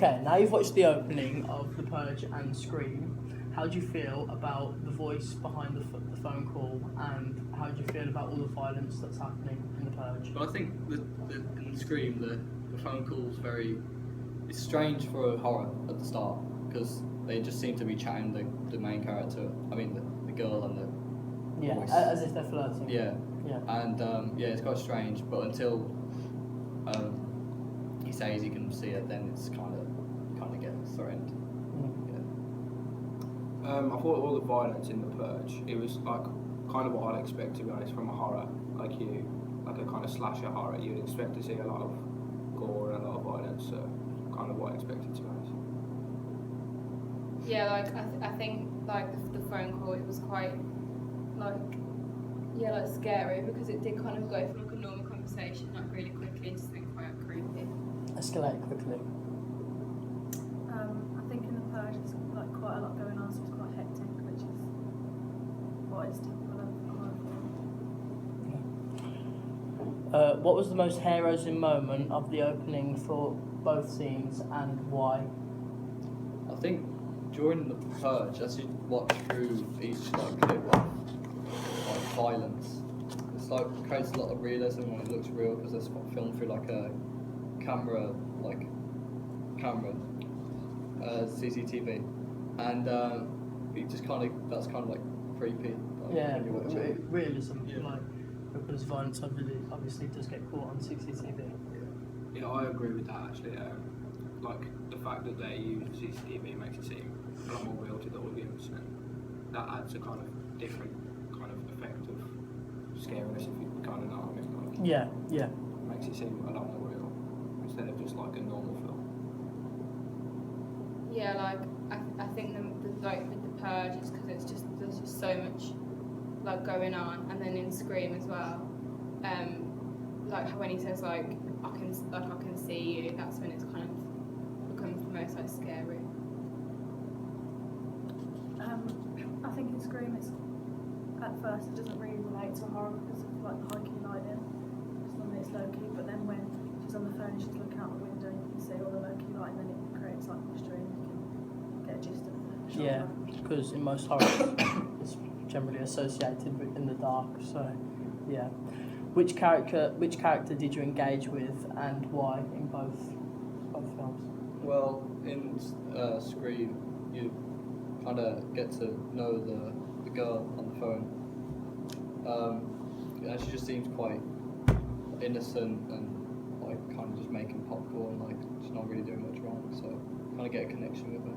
Okay, now you've watched the opening of The Purge and Scream. How do you feel about the voice behind the phone call, and how do you feel about all the violence that's happening in The Purge? But I think in Scream, the phone call's it's strange for a horror at the start, because they just seem to be chatting the main character, the girl and the voice. As if they're flirting. Yeah. Yeah. And it's quite strange, but until he says he can see it, then it's kind of gets threatened. I thought all the violence in The Purge, it was like kind of what I'd expect, to be honest, from a horror like a kind of slasher horror. You'd expect to see a lot of gore and a lot of violence, so kind of what I expected, to be honest. Yeah, I think the phone call, it was quite scary, because it did kind of go from a normal conversation really quickly into something quite creepy. Escalate quickly. I think in The Purge there's quite a lot going on, so it's quite hectic, which is what is typical of a horror film. What was the most hair-raising moment of the opening for both scenes, and why? I think during The Purge, as you watch through each clip of violence, it's creates a lot of realism when it looks real, because it's filmed through a camera CCTV, and it just that's creepy. When you watch it. Realism. Because violence obviously does get caught on CCTV. Yeah, I agree with that, actually. The fact that they use CCTV makes it seem a lot more real to the audience, and that adds a kind of different kind of effect of scariness, if you kind of know what I mean. Yeah. Makes it seem a lot more real instead of just like a normal film. Yeah, I think with The Purge, it's because there's just so much going on, and then in Scream as well, when he says I can see you, that's when it's kind of becomes the most scary. I think in Scream, at first it doesn't really relate to horror because of the high key lighting. It's normally it's low key, but then when she's on the phone and she's looking out the window, you can see all the low key lighting, then it creates mystery, and you can get a gist of it. Yeah, because in most horror it's generally associated in the dark. So, yeah. Which character did you engage with, and why in both films? Well, in Scream, you kind of get to know the girl on the phone. And she just seems quite innocent and kind of just making popcorn. She's not really doing much wrong, so kind of get a connection with her.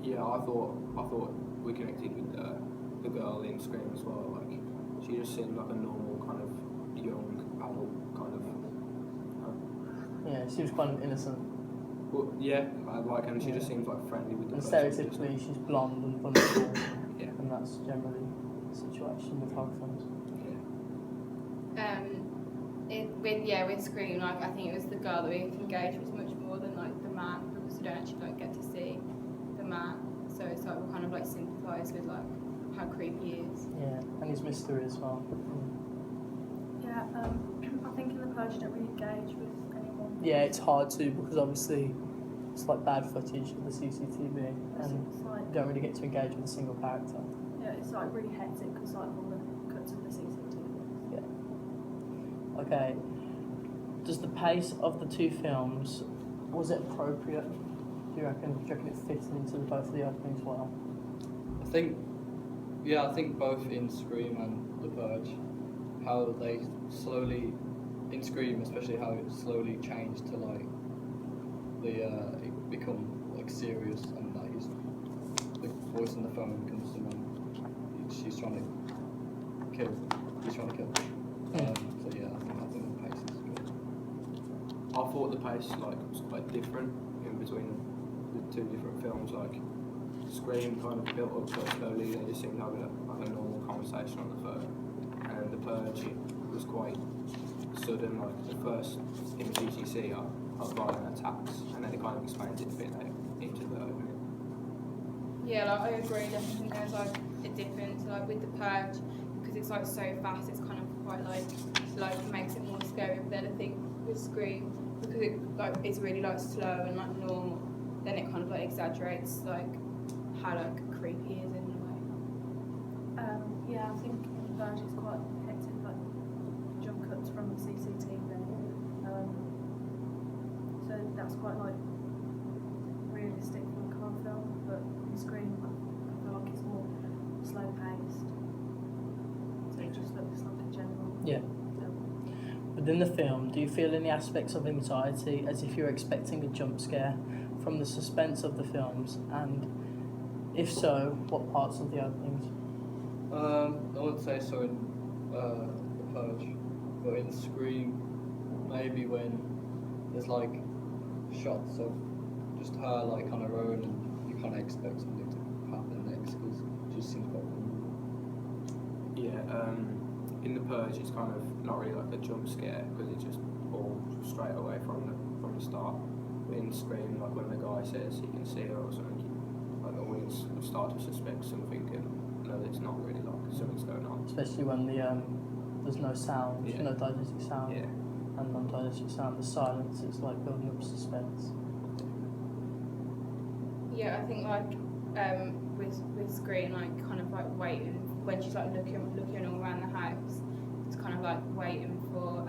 Yeah, I thought we connected with the girl in Scream as well. She just seemed like a normal kind of young adult kind of. Yeah, she was quite innocent. Well, yeah, and she just seems friendly with the And person. stereotypically, she's blonde and vulnerable. Yeah. And that's generally the situation with horror films. With Scream, I think it was the girl that we engaged with much more than the man, because we don't actually get to see the man, so it's we kind of sympathise with how creepy he is. Yeah, and his mystery as well. Yeah, I think in The Purge you don't really engage with anyone. Yeah, it's hard to, because obviously it's bad footage of the CCTV, and you don't really get to engage with a single character. Yeah, it's really hectic because all the cuts of the CCTV. Yeah. Okay. Does the pace of the two films, was it appropriate? Do you reckon it fits into both of the openings well? I think both in Scream and The Purge, how they slowly, in Scream especially, how it slowly changed to it become serious, and the voice on the phone becomes someone he's trying to kill. So yeah, I think the pace is good. I thought the pace was quite different in between the two different films. Scream kind of built up so slowly, they just seemed to have a normal conversation on the phone, and The Purge, it was quite sudden. The first images you see are violent attacks, and then it kind of explains it a bit into the opening. Yeah, I agree. Definitely, there's a difference with The Purge, because it's so fast. It's kind of quite makes it more scary. But then I think with Scream, because it like it's really like slow and like normal, then it kind of like exaggerates like how like creepy he is in a way. Yeah, I think in the Verge it's quite hectic, like jump cuts from the CCTV. So that's quite like realistic for a car film, but in Scream I feel like it's more slow paced. So it just looks like a general Yeah. film. Within the film, do you feel any aspects of anxiety as if you're expecting a jump scare from the suspense of the films? And if so, what parts of the openings? I wouldn't say so in The Purge, but in Scream, maybe when there's like shots of just her like on her own and you kind of expect something to happen next because she seems quite vulnerable. Yeah, in The Purge, it's kind of not really like a jump scare because it's just all straight away from the start. But in Scream, like when the guy says he can see her or something, like the audience would start to suspect something and know that it's not really like something's going on. Especially when there's no sound, Yeah. no diegetic sound, Yeah. and non-diegetic sound, the silence, it's like building up suspense. Yeah, I think like with Scream, like kind of like waiting when she's like looking all around the house, it's kind of like waiting for